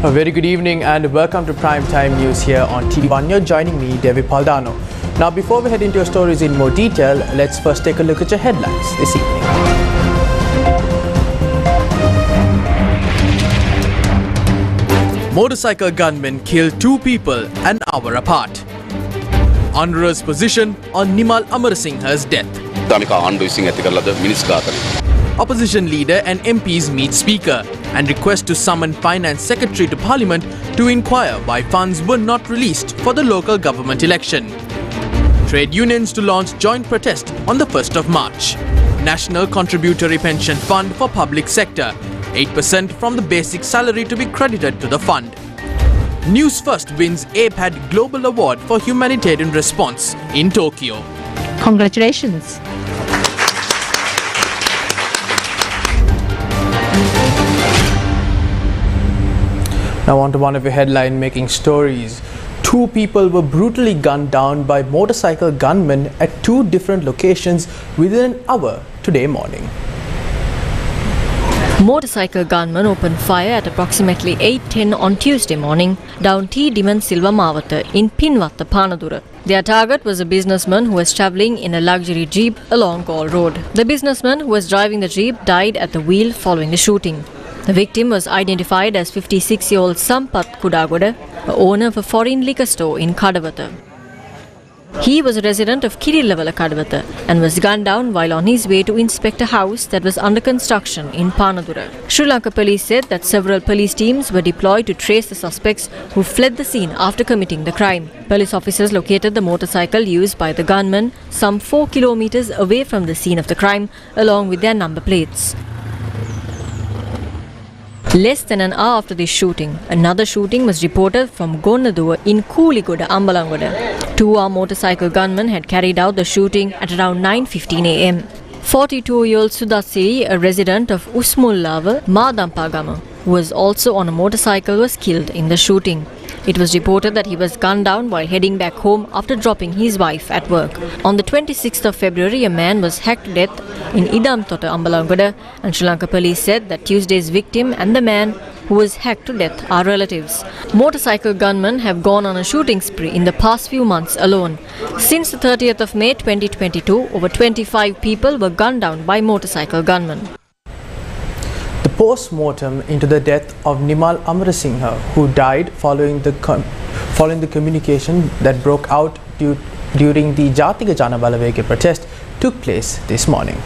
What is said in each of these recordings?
A very good evening and welcome to Primetime News here on TV1. You're joining me, Devi Paldano. Now, before we head into your stories in more detail, let's first take a look at your headlines this evening. Motorcycle gunmen killed 2 people an hour apart. Honour's position on Nimal Amarasinghe's death. Opposition leader and MPs meet Speaker and request to summon Finance Secretary to Parliament to inquire why funds were not released for the local government election. Trade unions to launch joint protest on the 1st of March. National Contributory Pension Fund for Public Sector. 8% from the basic salary to be credited to the fund. Newsfirst wins APAD Global Award for Humanitarian Response in Tokyo. Congratulations. Now on to one of your headline-making stories. 2 people were brutally gunned down by motorcycle gunmen at 2 different locations within an hour today morning. Motorcycle gunmen opened fire at approximately 8:10 on Tuesday morning down T. Diman Silva Mawata in Pinwatta, Panadura. Their target was a businessman who was travelling in a luxury jeep along Gaul Road. The businessman who was driving the jeep died at the wheel following the shooting. The victim was identified as 56-year-old Sampath Kudagoda, owner of a foreign liquor store in Kadawatha. He was a resident of Kirillavala, Kadawatha, and was gunned down while on his way to inspect a house that was under construction in Panadura. Sri Lanka police said that several police teams were deployed to trace the suspects who fled the scene after committing the crime. Police officers located the motorcycle used by the gunman some 4 kilometers away from the scene of the crime, along with their number plates. Less than an hour after this shooting, another shooting was reported from Gonnaduwa in Kooligoda, Ambalangoda. 2 armed motorcycle gunmen had carried out the shooting at around 9:15 am. 42-year-old Sudassiri, a resident of Usmullava, Madampagama, who was also on a motorcycle, was killed in the shooting. It was reported that he was gunned down while heading back home after dropping his wife at work. On the 26th of February, a man was hacked to death in Idamtota, Ambalangoda, and Sri Lanka police said that Tuesday's victim and the man who was hacked to death are relatives. Motorcycle gunmen have gone on a shooting spree in the past few months alone. Since the 30th of May 2022, over 25 people were gunned down by motorcycle gunmen. The post-mortem into the death of Nimal Amarasinghe, who died following the communication that broke out during the Jatika Jana Balavege protest, took place this morning.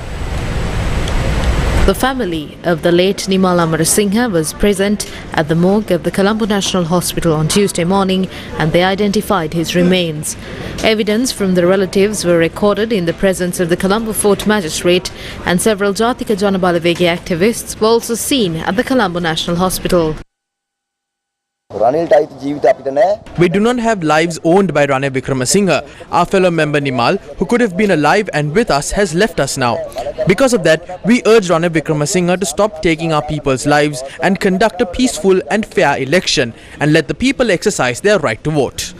The family of the late Nimal Amarasinghe was present at the morgue of the Colombo National Hospital on Tuesday morning, and they identified his remains. Evidence from the relatives were recorded in the presence of the Colombo Fort Magistrate, and several Jatika Jana Balavege activists were also seen at the Colombo National Hospital. We do not have lives owned by Ranil Wickramasinghe. Our fellow member Nimal, who could have been alive and with us, has left us now. Because of that, we urge Ranil Wickramasinghe to stop taking our people's lives and conduct a peaceful and fair election and let the people exercise their right to vote.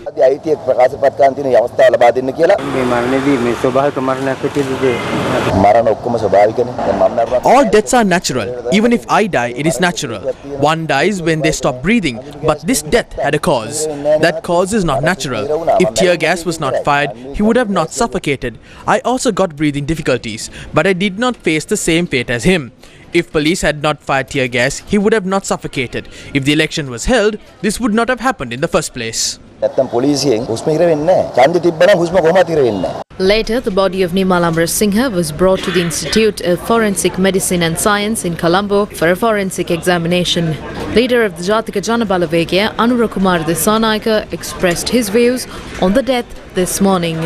All deaths are natural. Even if I die, it is natural. One dies when they stop breathing, but this death had a cause. That cause is not natural. If tear gas was not fired, he would have not suffocated. I also got breathing difficulties, but I did not face the same fate as him. If police had not fired tear gas, he would have not suffocated. If the election was held, this would not have happened in the first place. Later, the body of Nimal Amarasinghe was brought to the Institute of Forensic Medicine and Science in Colombo for a forensic examination. Leader of the Jatika Jana Balavege, Anurakumar Dissanayake, expressed his views on the death this morning.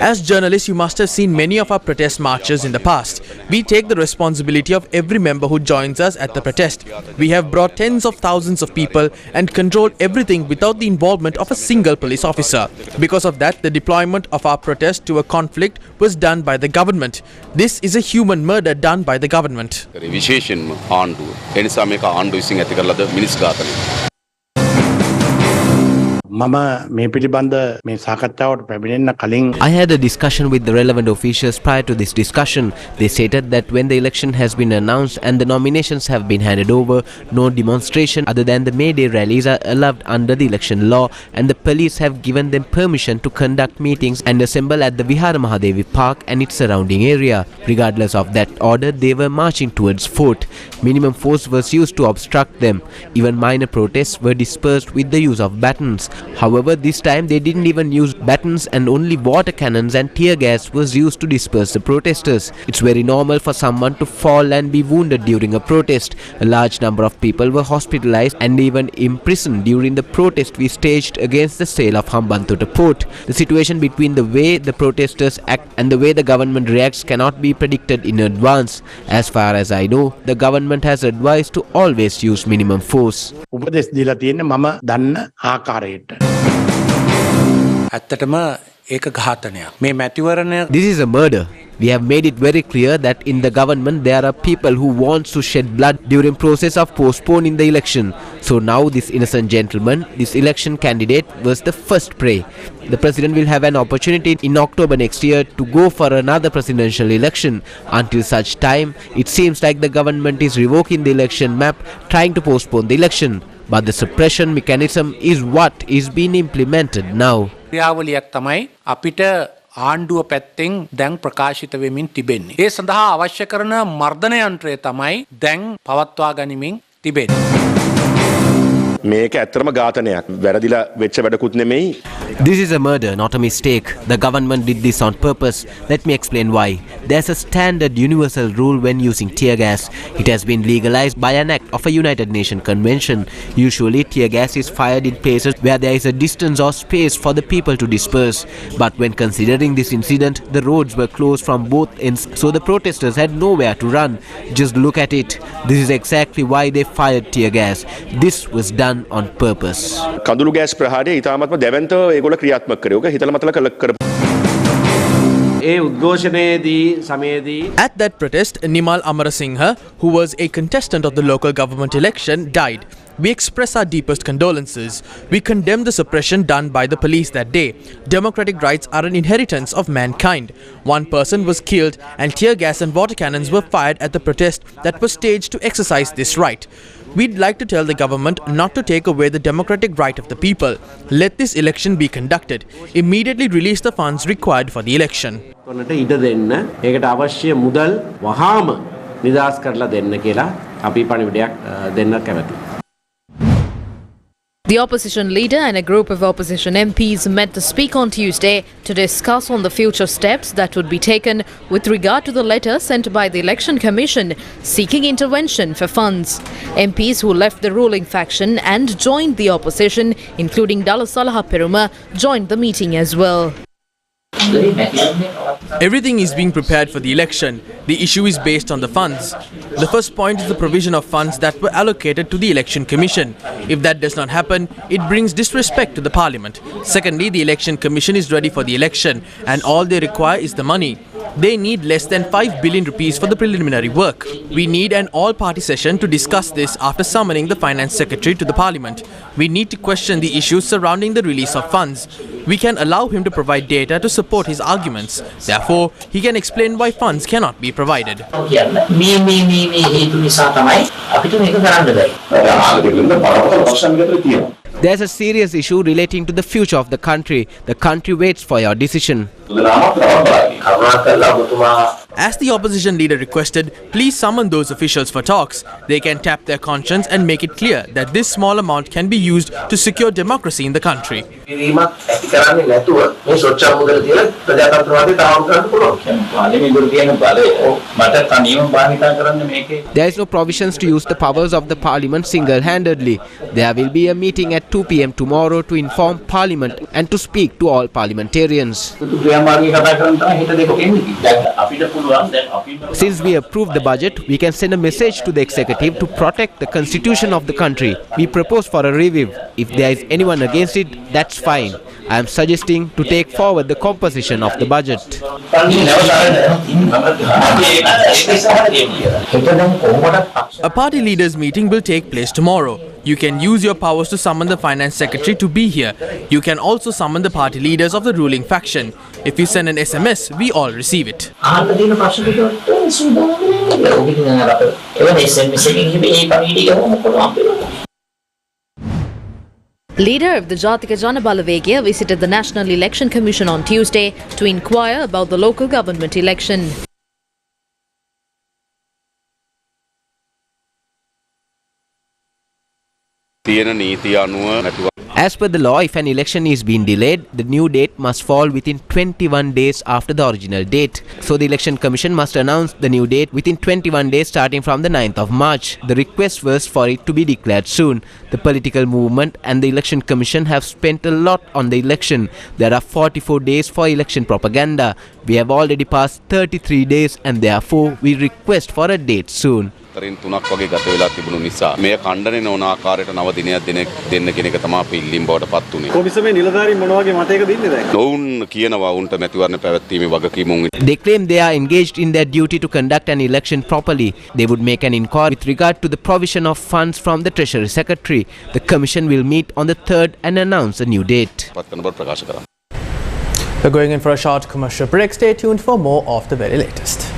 As journalists, you must have seen many of our protest marches in the past. We take the responsibility of every member who joins us at the protest. We have brought tens of thousands of people and controlled everything without the involvement of a single police officer. Because of that, the deployment of our protest to a conflict was done by the government. This is a human murder done by the government. විශේෂයෙන්ම ආණ්ඩුව ඒ නිසා මේක ආණ්ඩුව විසින් ඇති කරලාද මිනිස් ඝාතනය. I had a discussion with the relevant officials prior to this discussion. They stated that when the election has been announced and the nominations have been handed over, no demonstration other than the May Day rallies are allowed under the election law, and the police have given them permission to conduct meetings and assemble at the Vihara Mahadevi Park and its surrounding area. Regardless of that order, they were marching towards fort. Minimum force was used to obstruct them. Even minor protests were dispersed with the use of batons. However, this time they didn't even use batons and only water cannons and tear gas was used to disperse the protesters. It's very normal for someone to fall and be wounded during a protest. A large number of people were hospitalized and even imprisoned during the protest we staged against the sale of Hambantota port. The situation between the way the protesters act and the way the government reacts cannot be predicted in advance. As far as I know, the government has advised to always use minimum force. This is a murder. We have made it very clear that in the government there are people who want to shed blood during process of postponing the election. So now this innocent gentleman, this election candidate, was the first prey. The president will have an opportunity in October next year to go for another presidential election. Until such time, it seems like the government is revoking the election map, trying to postpone the election. But the suppression mechanism is what is being implemented now. ආණ්ඩුව පැත්තෙන් දැන් ප්‍රකාශිත වෙමින් තිබෙන්නේ. ඒ සඳහා අවශ්‍ය කරන මර්ධන යන්ත්‍රය තමයි දැන් පවත්වා ගනිමින් තිබෙන්නේ. මේක ඇත්තම ඝාතනයක්. වැරදිලා වෙච්ච වැඩකුත් නෙමෙයි. This is a murder, not a mistake. The government did this on purpose. Let me explain why. There's a standard universal rule when using tear gas. It has been legalized by an act of a United Nations convention. Usually tear gas is fired in places where there is a distance or space for the people to disperse. But when considering this incident, the roads were closed from both ends, so the protesters had nowhere to run. Just look at it. This is exactly why they fired tear gas. This was done on purpose. කඳුළු gas ප්‍රහාරය ඉතාමත්ම දැවැන්තව ඒගොල්ලෝ ක්‍රියාත්මක කරේ. ඔක හිතලා මතලා කරපු. At that protest, Nimal Amarasinghe, who was a contestant of the local government election, died. We express our deepest condolences. We condemn the suppression done by the police that day. Democratic rights are an inheritance of mankind. One person was killed and tear gas and water cannons were fired at the protest that was staged to exercise this right. We'd like to tell the government not to take away the democratic right of the people. Let this election be conducted. Immediately release the funds required for the election. The opposition leader and a group of opposition MPs met to speak on Tuesday to discuss on the future steps that would be taken with regard to the letter sent by the Election Commission seeking intervention for funds. MPs who left the ruling faction and joined the opposition, including Dalasalaha Peruma, joined the meeting as well. Everything is being prepared for the election. The issue is based on the funds. The first point is the provision of funds that were allocated to the Election Commission. If that does not happen, it brings disrespect to the Parliament. Secondly, the Election Commission is ready for the election and all they require is the money. They need less than 5 billion rupees for the preliminary work. We need an all-party session to discuss this after summoning the Finance Secretary to the Parliament. We need to question the issues surrounding the release of funds. We can allow him to provide data to support his arguments. Therefore, he can explain why funds cannot be provided. There's a serious issue relating to the future of the country. The country waits for your decision. As the opposition leader requested, please summon those officials for talks. They can tap their conscience and make it clear that this small amount can be used to secure democracy in the country. There is no provisions to use the powers of the Parliament single-handedly. There will be a meeting at 2 p.m. tomorrow to inform Parliament and to speak to all parliamentarians. Since we approved the budget, we can send a message to the executive to protect the constitution of the country. We propose for a review. If there is anyone against it, that's fine. I am suggesting to take forward the composition of the budget. A party leaders meeting will take place tomorrow. You can use your powers to summon the finance secretary to be here. You can also summon the party leaders of the ruling faction. If you send an SMS, we all receive it. Leader of the Jatika Jana Balawegya visited the National Election Commission on Tuesday to inquire about the local government election. As per the law, if an election is being delayed, the new date must fall within 21 days after the original date. So the Election Commission must announce the new date within 21 days starting from the 9th of March. The request was for it to be declared soon. The political movement and the Election Commission have spent a lot on the election. There are 44 days for election propaganda. We have already passed 33 days and therefore we request for a date soon. තුනක් වගේ ගත වෙලා තිබුණු නිසා මේ ඛණ්ඩනය නොවන ආකාරයට නව දිනයක් දෙන්න කියන එක තමයි අපි ඉල්ලීම් බවට පත් උනේ. කොමිසමේ නිලධාරීන් මොන වගේ මතයකද ඉන්නේ දැන්? ඔවුන් කියනවා උන්ට මැතිවරණ පැවැත්වීමේ වගකීමුන්. They claim they are engaged in their duty to conduct an election properly. They would make an inquiry with regard to the provision of funds from the Treasury Secretary. The Commission will meet on the 3rd and announce a new date. We're going in for a short commercial break. Stay tuned for more of the very latest.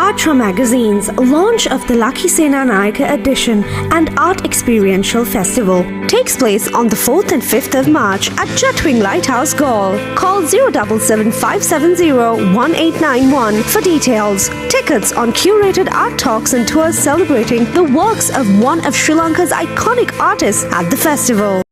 Atra Magazine's launch of the Lucky Sena Nayaka edition and Art Experiential Festival takes place on the 4th and 5th of March at Chatwing Lighthouse Gaol. Call 077-570-1891 for details. Tickets on curated art talks and tours celebrating the works of one of Sri Lanka's iconic artists at the festival.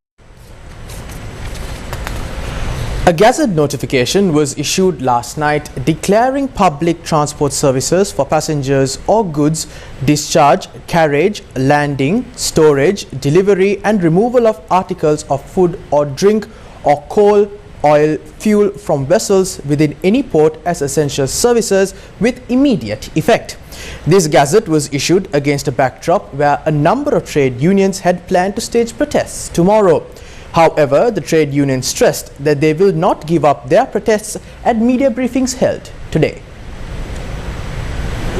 A Gazette notification was issued last night declaring public transport services for passengers or goods discharge, carriage, landing, storage, delivery and removal of articles of food or drink or coal, oil, fuel from vessels within any port as essential services with immediate effect. This Gazette was issued against a backdrop where a number of trade unions had planned to stage protests tomorrow. However, the trade union stressed that they will not give up their protests at media briefings held today.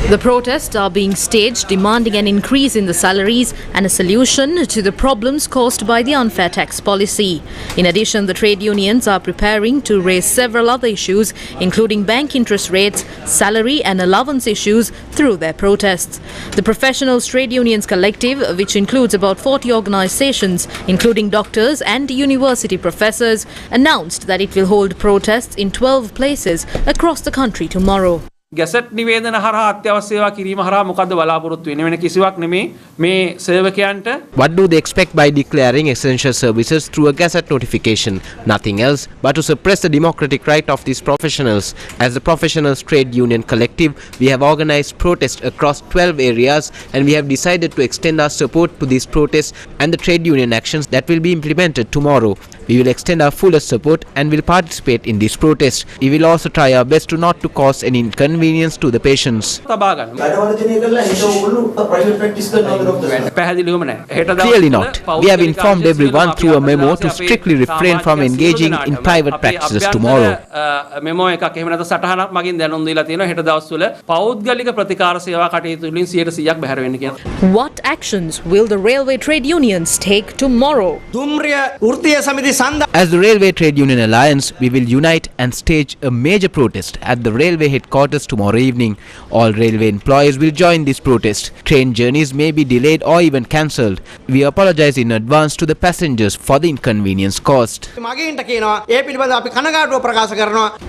The protests are being staged, demanding an increase in the salaries and a solution to the problems caused by the unfair tax policy. In addition, the trade unions are preparing to raise several other issues, including bank interest rates, salary and allowance issues through their protests. The Professionals Trade Unions Collective, which includes about 40 organizations, including doctors and university professors, announced that it will hold protests in 12 places across the country tomorrow. Gazette නිවේදන හරහා අත්‍යවශ්‍ය සේවා කිරීම හරහා මොකද්ද බලාපොරොත්තු වෙන්නේ වෙන කිසිවක් නෙමේ මේ සේවකයන්ට. What do they expect by declaring essential services through a Gazette notification? Nothing else but to suppress the democratic right of these professionals. As the Professionals Trade Union Collective, we have organized protests across 12 areas and we have decided to extend our support to these protests and the trade union actions that will be implemented tomorrow. We will extend our fullest support and will participate in these protests. We will also try our best to not to cause any inconvenience to the patients. Clearly not. We have informed everyone through a memo to strictly refrain from engaging in private practices tomorrow. මෙමෝ එකක් එහෙම නැත්නම් සටහනක් මගින් දැනුම් දීලා තියෙනවා හෙට දවස්වල පෞද්ගලික ප්‍රතිකාර සේවා කටයුතු වලින් 100%ක් බැහැර වෙන්න කියලා. What actions will the railway trade unions take tomorrow? As the Railway Trade Union Alliance, we will unite and stage a major protest at the railway headquarters tomorrow evening. All railway employees will join this protest. Train journeys may be delayed or even cancelled. We apologize in advance to the passengers for the inconvenience caused.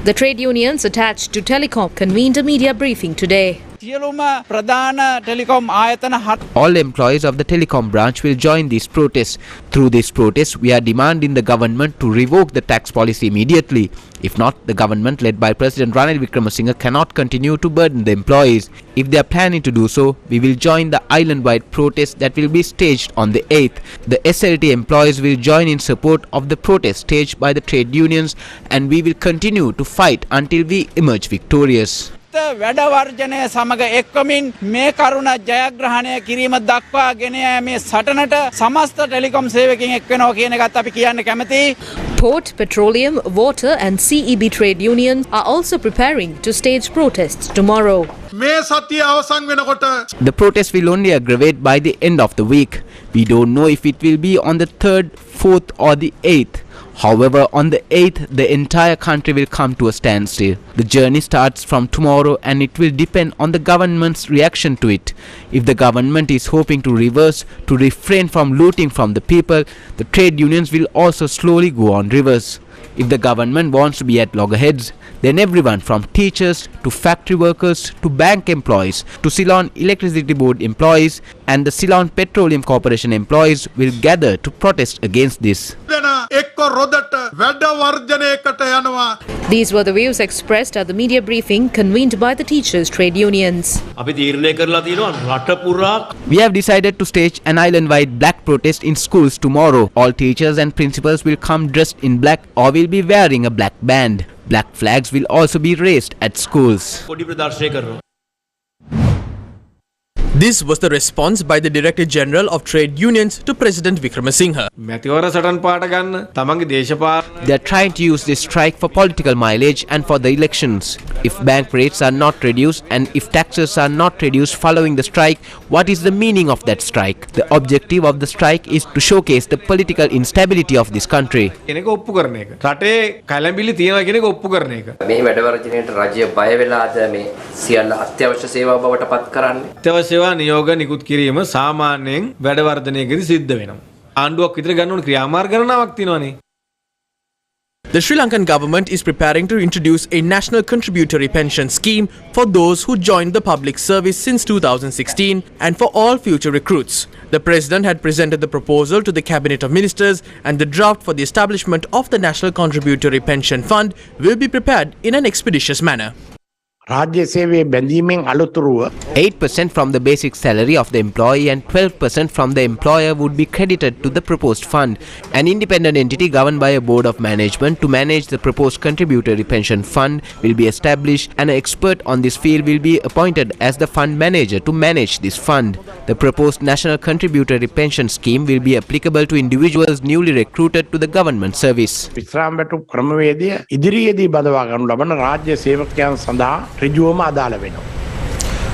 The trade unions attached to Telecom convened a media briefing today. All employees of the telecom branch will join these protests. Through this protest, we are demanding the government to revoke the tax policy immediately. If not, the government led by President Ranil Wickremesinghe cannot continue to burden the employees. If they are planning to do so, we will join the island-wide protest that will be staged on the 8th. The SLT employees will join in support of the protest staged by the trade unions, and we will continue to fight until we emerge victorious. වැඩ වර්ජනය සමග එක්වමින් මේ කරුණ ජයග්‍රහණය කිරීම දක්වා ගෙන මේ සටනට සමස්ත ටෙලිකොම් සේවකයන් එක් වෙනවා කියන එකත් අපි කියන්න කැමතියි. Port, petroleum, water and CEB trade unions are also preparing to stage protests tomorrow. The protest will only aggravate by the end of the week. We don't know if it will be on the 3rd, 4th or the 8th. However, on the 8th, the entire country will come to a standstill. The journey starts from tomorrow and it will depend on the government's reaction to it. If the government is hoping to reverse, to refrain from looting from the people, the trade unions will also slowly go on reverse. If the government wants to be at loggerheads, then everyone from teachers to factory workers to bank employees to Ceylon Electricity Board employees and the Ceylon Petroleum Corporation employees will gather to protest against this. These were the views expressed at the media briefing convened by the teachers' trade unions. We have decided to stage an island-wide black protest in schools tomorrow. All teachers and principals will come dressed in black or will be wearing a black band. Black flags will also be raised at schools. This was the response by the Director General of Trade Unions to President Wickremesinghe. They are trying to use this strike for political mileage and for the elections. If bank rates are not reduced and if taxes are not reduced following the strike, what is the meaning of that strike? The objective of the strike is to showcase the political instability of this country. නියෝග නිකුත් කිරීම සාමාන්‍යයෙන් වැඩ වර්ධනයකදී සිද්ධ වෙනවා. ආණ්ඩුවක් විතර ගන්න ඕන ක්‍රියාමාර්ග ගණනාවක් තියෙනවානේ. The Sri Lankan government is preparing to introduce a national contributory pension scheme for those who joined the public service since 2016 and for all future recruits. The President had presented the proposal to the Cabinet of Ministers and the draft for the establishment of the National Contributory Pension Fund will be prepared in an expeditious manner. 8% from the basic salary of the employee and 12% from the employer would be credited to the proposed fund. An independent entity governed by a board of management to manage the proposed contributory pension fund will be established and an expert on this field will be appointed as the fund manager to manage this fund. The proposed national contributory pension scheme will be applicable to individuals newly recruited to the government service.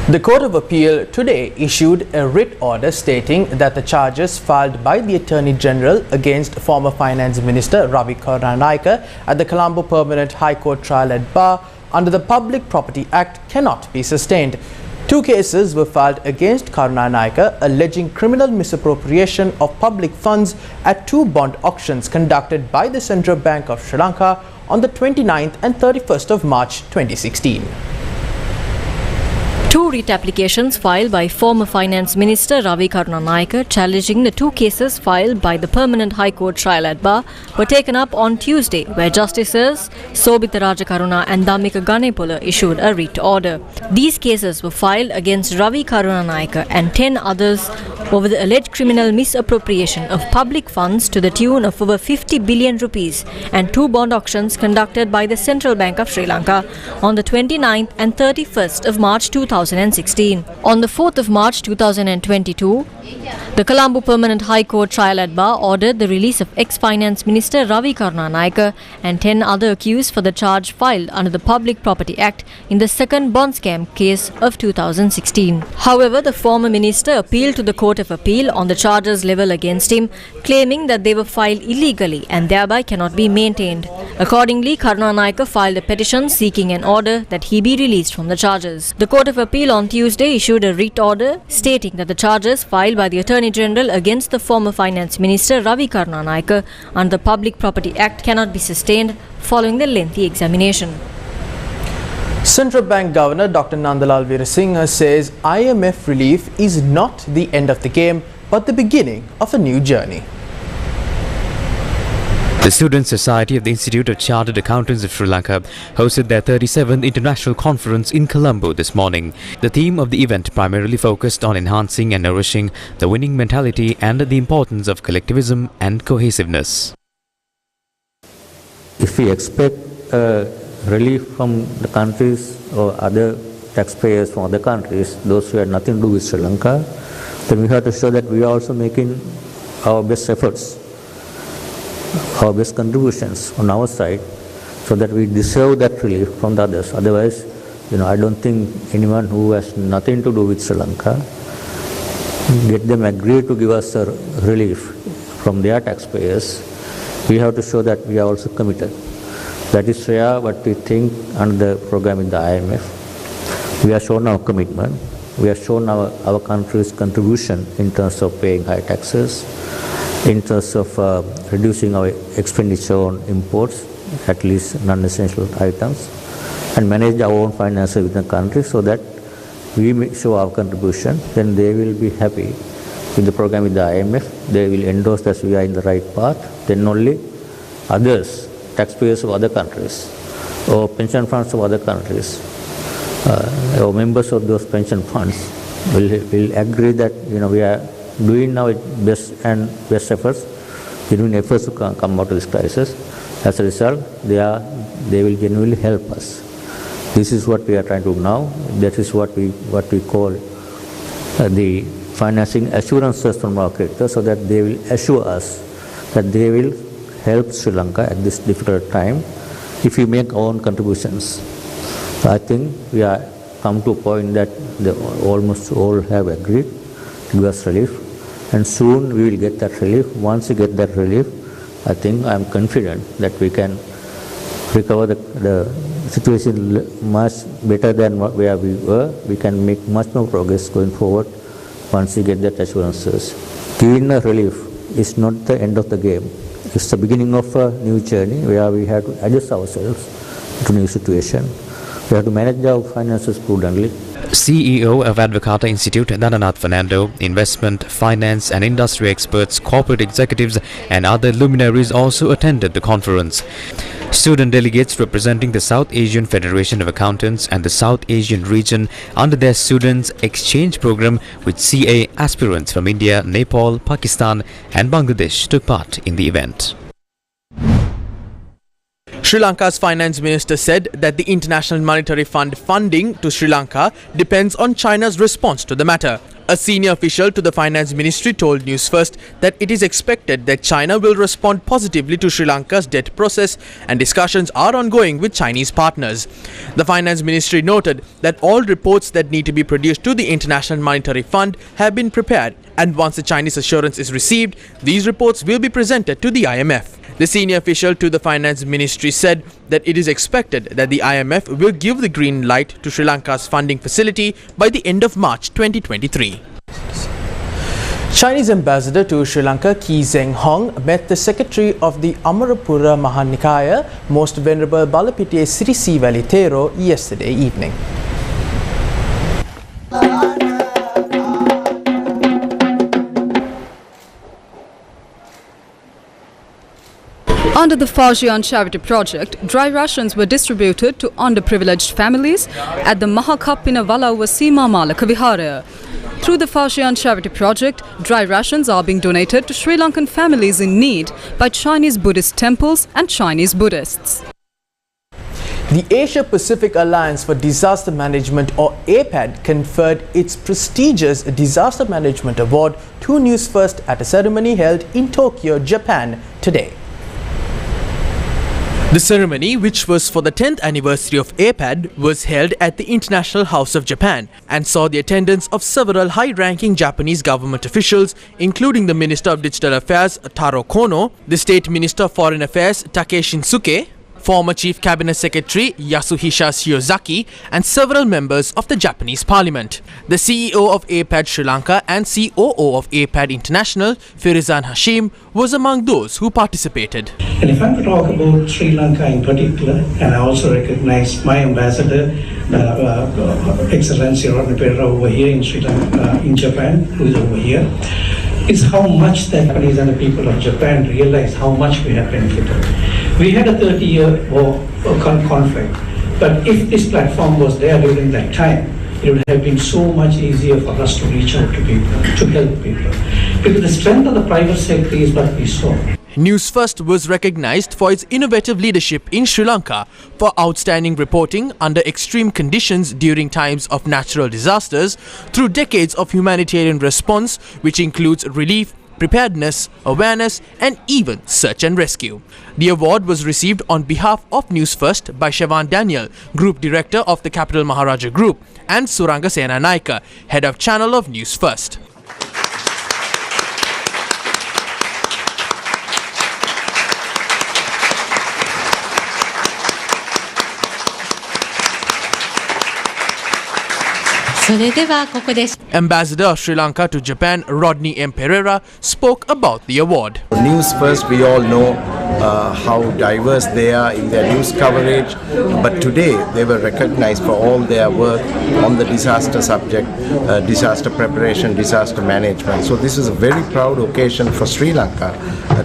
The Court of Appeal today issued a writ order stating that the charges filed by the Attorney General against former Finance Minister Ravi Karunanayake at the Colombo Permanent High Court trial at bar under the Public Property Act cannot be sustained. Two cases were filed against Karunanayake alleging criminal misappropriation of public funds at two bond auctions conducted by the Central Bank of Sri Lanka on the 29th and 31st of March 2016. Two writ applications filed by former Finance Minister Ravi Karunanayake challenging the two cases filed by the Permanent High Court trial at bar were taken up on Tuesday, where Justices Sobhita Rajakaruna and Dhammika Ganepola issued a writ order. These cases were filed against Ravi Karunanayake and 10 others over the alleged criminal misappropriation of public funds to the tune of over 50 billion rupees and two bond auctions conducted by the Central Bank of Sri Lanka on the 29th and 31st of March 2016. On the 4th of March 2022, the Colombo Permanent High Court trial at bar ordered the release of ex-Finance Minister Ravi Karunanayake and 10 other accused for the charge filed under the Public Property Act in the second bond scam case of 2016. However, the former minister appealed to the Court of Appeal on the charges leveled against him, claiming that they were filed illegally and thereby cannot be maintained. Accordingly, Karunanayake filed a petition seeking an order that he be released from the charges. The Court of Appeal on Tuesday issued a writ order stating that the charges filed by the Attorney General against the former Finance Minister Ravi Karunanayake under the Public Property Act cannot be sustained following the lengthy examination. Central Bank Governor Dr. Nandalal Veerasinghe says IMF relief is not the end of the game, but the beginning of a new journey. The Student Society of the Institute of Chartered Accountants of Sri Lanka hosted their 37th International Conference in Colombo this morning. The theme of the event primarily focused on enhancing and nourishing the winning mentality and the importance of collectivism and cohesiveness. If we expect relief from the countries or other taxpayers from other countries, those who had nothing to do with Sri Lanka, then we have to show that we are also making our best efforts, our best contributions on our side, so that we deserve that relief from the others. Otherwise, I don't think anyone who has nothing to do with Sri Lanka, get them agree to give us a relief from their taxpayers. We have to show that we are also committed. That is what we think under the program in the IMF. We have shown our commitment. We have shown our country's contribution in terms of paying high taxes, in terms of reducing our expenditure on imports, at least non-essential items, and manage our own finances within the country so that we show our contribution. Then they will be happy with the program with the IMF. They will endorse that we are in the right path. Then only others, taxpayers of other countries or pension funds of other countries or members of those pension funds will agree that we are doing our best efforts, genuine efforts to come out of this crisis. As a result, they will genuinely help us. This is what we are trying to do now. That is what we call the financing assurances from our creditors, so that they will assure us that they will help Sri Lanka at this difficult time if we make our own contributions. I think we are come to a point that almost all have agreed to give us relief, and soon we will get that relief. Once we get that relief, I think I am confident that we can recover the situation much better than where we were. We can make much more progress going forward once we get that assurances. Giving a relief is not the end of the game. It's the beginning of a new journey where we have to adjust ourselves to a new situation. We have to manage our finances prudently. CEO of Advocata Institute, Nananath Fernando, investment, finance and industry experts, corporate executives and other luminaries also attended the conference. Student delegates representing the South Asian Federation of Accountants and the South Asian region under their Students Exchange Program with CA aspirants from India, Nepal, Pakistan and Bangladesh took part in the event. Sri Lanka's finance minister said that the International Monetary Fund funding to Sri Lanka depends on China's response to the matter. A senior official to the finance ministry told Newsfirst that it is expected that China will respond positively to Sri Lanka's debt process, and discussions are ongoing with Chinese partners. The finance ministry noted that all reports that need to be produced to the International Monetary Fund have been prepared, and once the Chinese assurance is received, these reports will be presented to the IMF. The senior official to the finance ministry said that it is expected that the IMF will give the green light to Sri Lanka's funding facility by the end of March 2023. Chinese ambassador to Sri Lanka, Ki Zeng Hong, met the secretary of the Amarapura Mahanikaya, Most Venerable Balapitiya Sri Sivali Thero, yesterday evening. Under the Fajian Charity Project, dry rations were distributed to underprivileged families at the Mahakappina Valawasima Malaka Vihara. Through the Fajian Charity Project, dry rations are being donated to Sri Lankan families in need by Chinese Buddhist temples and Chinese Buddhists. The Asia-Pacific Alliance for Disaster Management, or APAD, conferred its prestigious Disaster Management Award to Newsfirst at a ceremony held in Tokyo, Japan today. The ceremony, which was for the 10th anniversary of APAD, was held at the International House of Japan and saw the attendance of several high-ranking Japanese government officials, including the Minister of Digital Affairs Taro Kono, the State Minister of Foreign Affairs Take Shinsuke, former Chief Cabinet Secretary Yasuhisa Shiozaki, and several members of the Japanese Parliament. The CEO of APAD Sri Lanka and COO of APAD International, Firizan Hashim, was among those who participated. And if I'm to talk about Sri Lanka in particular, and I also recognize my ambassador, Excellency Rodney Pereira over here in Sri Lanka, in Japan, who is over here, is how much the Japanese and the people of Japan realize how much we have benefited. We had a 30-year war conflict, but if this platform was there during that time, it would have been so much easier for us to reach out to people, to help people. Because the strength of the private sector is what we saw. Newsfirst was recognized for its innovative leadership in Sri Lanka, for outstanding reporting under extreme conditions during times of natural disasters, through decades of humanitarian response, which includes relief, preparedness, awareness, and even search and rescue. The award was received on behalf of Newsfirst by Shavan Daniel, Group Director of the Capital Maharaja Group, and Srilankanbeauty, Head of Channel of Newsfirst. Ambassador of Sri Lanka to Japan, Rodney M. Pereira, spoke about the award. Newsfirst, we all know how diverse they are in their news coverage, but today they were recognized for all their work on the disaster subject, disaster preparation, disaster management. So this is a very proud occasion for Sri Lanka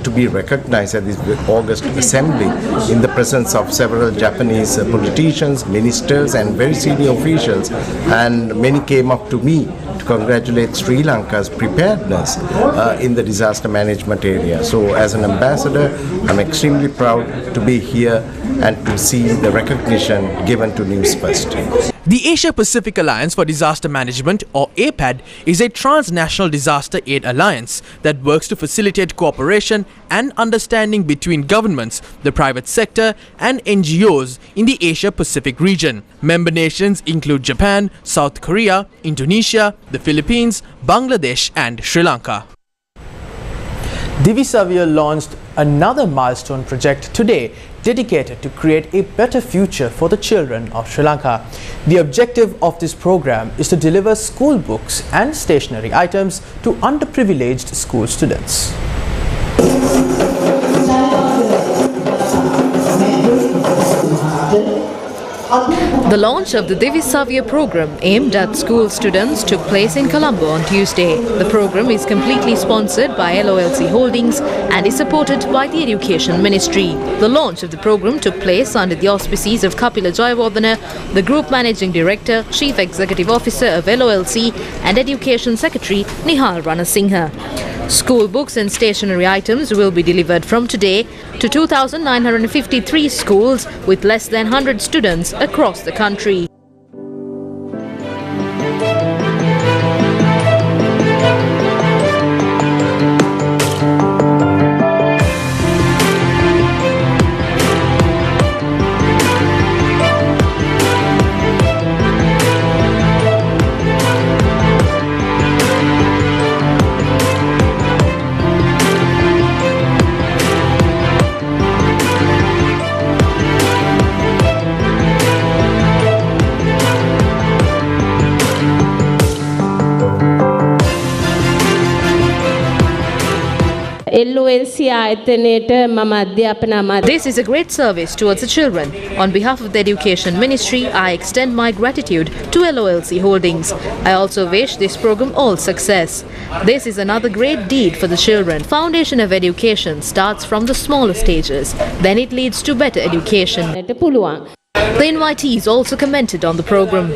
to be recognized at this August Assembly in the presence of several Japanese politicians, ministers and very senior officials, and many came up to me to congratulate Sri Lanka's preparedness in the disaster management area. So as an ambassador, I'm extremely proud to be here and to see the recognition given to Newsfirst. The Asia-Pacific Alliance for Disaster Management, or APAD, is a transnational disaster aid alliance that works to facilitate cooperation and understanding between governments, the private sector and NGOs in the Asia-Pacific region. Member nations include Japan, South Korea, Indonesia, the Philippines, Bangladesh and Sri Lanka. Divisavia launched another milestone project today dedicated to create a better future for the children of Sri Lanka. The objective of this program is to deliver school books and stationery items to underprivileged school students. The launch of the Divisavia program aimed at school students took place in Colombo on Tuesday. The program is completely sponsored by LOLC Holdings and is supported by the Education Ministry. The launch of the program took place under the auspices of Kapila Jayawardena, the Group Managing Director, Chief Executive Officer of LOLC and Education Secretary Nihal Ranasinghe. School books and stationery items will be delivered from today to 2,953 schools with less than 100 students across the country. This is a great service towards the children. On behalf of the Education Ministry, I extend my gratitude to LOLC Holdings. I also wish this program all success. This is another great deed for the children. Foundation of education starts from the smaller stages. Then it leads to better education. The invitees also commented on the program.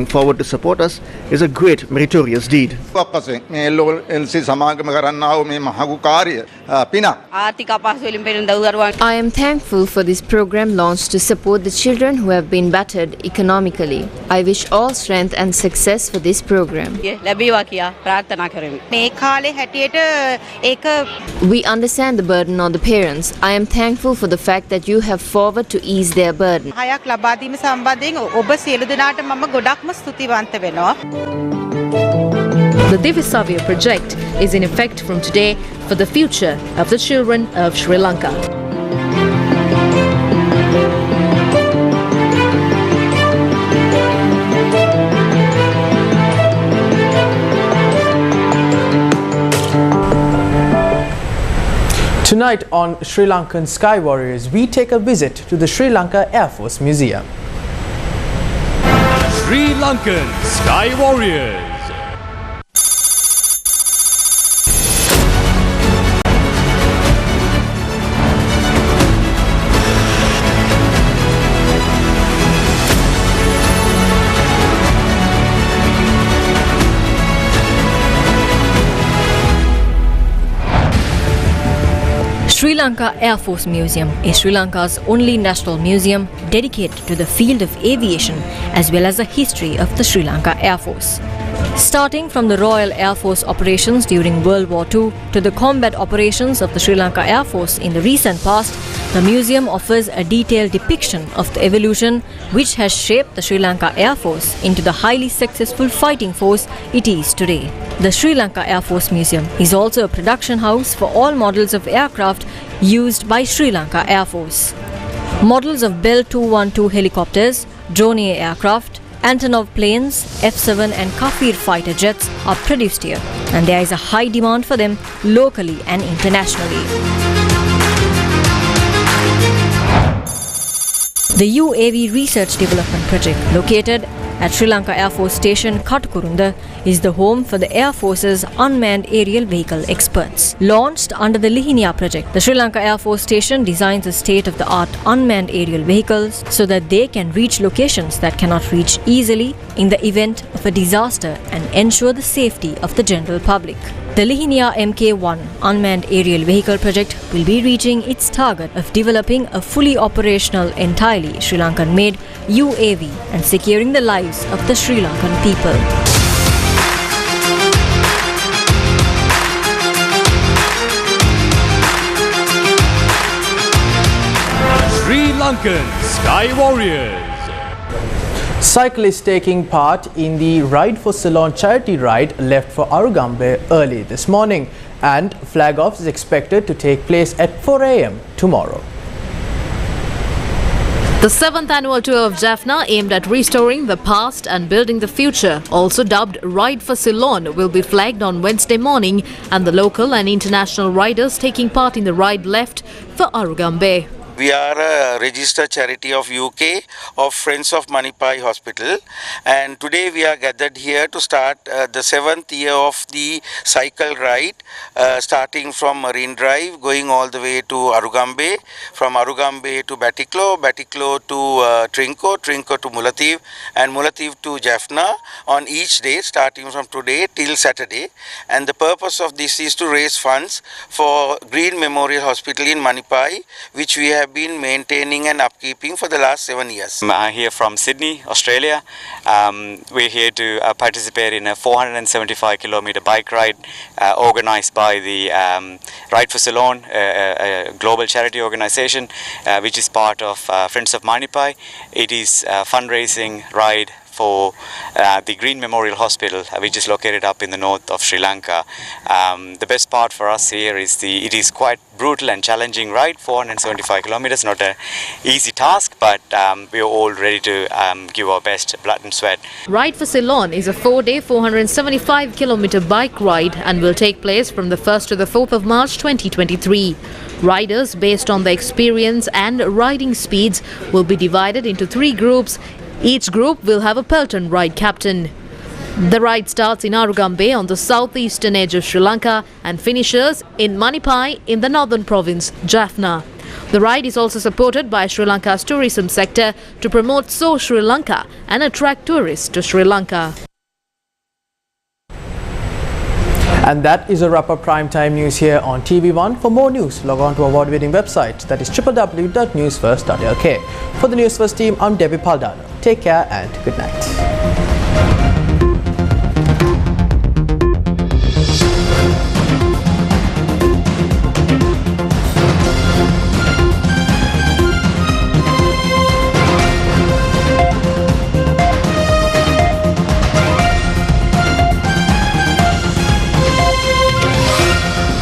Forward to support us is a great meritorious deed. I am thankful for this program launched to support the children who have been battered economically. I wish all strength and success for this program. We understand the burden on the parents. I am thankful for the fact that you have forward to ease their burden. The Divisavia project is in effect from today for the future of the children of Sri Lanka. Tonight on Sri Lankan Sky Warriors, we take a visit to the Sri Lanka Air Force Museum. Sri Lankan Sky Warriors. Sri Lanka Air Force Museum is Sri Lanka's only national museum dedicated to the field of aviation as well as the history of the Sri Lanka Air Force. Starting from the Royal Air Force operations during World War II to the combat operations of the Sri Lanka Air Force in the recent past, the museum offers a detailed depiction of the evolution which has shaped the Sri Lanka Air Force into the highly successful fighting force it is today. The Sri Lanka Air Force Museum is also a production house for all models of aircraft used by Sri Lanka Air Force. Models of Bell 212 helicopters, Dornier aircraft, Antonov planes, F-7 and Kafir fighter jets are produced here, and there is a high demand for them locally and internationally. The UAV Research Development Project, located at Sri Lanka Air Force Station Katukurunda, is the home for the Air Force's unmanned aerial vehicle experts. Launched under the Lihinia project, the Sri Lanka Air Force Station designs a state-of-the-art unmanned aerial vehicles so that they can reach locations that cannot reach easily in the event of a disaster and ensure the safety of the general public. The Lihinia Mk1 unmanned aerial vehicle project will be reaching its target of developing a fully operational, entirely Sri Lankan-made UAV and securing the lives of the Sri Lankan people. Sri Lankan Sky Warriors. Cyclists taking part in the Ride for Ceylon charity ride left for Arugambe early this morning, and flag-off is expected to take place at 4 a.m. tomorrow. The 7th annual tour of Jaffna, aimed at restoring the past and building the future, also dubbed Ride for Ceylon, will be flagged on Wednesday morning, and the local and international riders taking part in the ride left for Arugambe. We are a registered charity of UK of Friends of Manipai Hospital, and today we are gathered here to start the 7th year of the cycle ride, starting from Marine Drive, going all the way to Arugambe, from Arugambe to Batiklo, Batiklo to Trinco, Trinco to Mullaitivu, and Mullaitivu to Jaffna on each day, starting from today till Saturday. And the purpose of this is to raise funds for Green Memorial Hospital in Manipai, which we have been maintaining and upkeeping for the last 7 years. I'm here from Sydney, Australia. We're here to participate in a 475-kilometer bike ride organized by the Ride for Ceylon, a global charity organization which is part of Friends of Manipai. It is a fundraising ride for the Green Memorial Hospital, which is located up in the north of Sri Lanka. The best part for us here is it is quite brutal and challenging ride, 475 kilometers, not an easy task, but we are all ready to give our best blood and sweat. Ride for Ceylon is a 4-day, 475-kilometer bike ride and will take place from the 1st to the 4th of March 2023. Riders, based on their experience and riding speeds, will be divided into 3 groups. Each group will have a peloton ride captain. The ride starts in Arugambe on the southeastern edge of Sri Lanka and finishes in Manipai in the northern province, Jaffna. The ride is also supported by Sri Lanka's tourism sector to promote So Sri Lanka and attract tourists to Sri Lanka. And that is a wrap up primetime news here on TV1. For more news, log on to our award-winning website, that is www.newsfirst.lk. For the Newsfirst team, I'm Debbie Paldano. Take care and good night.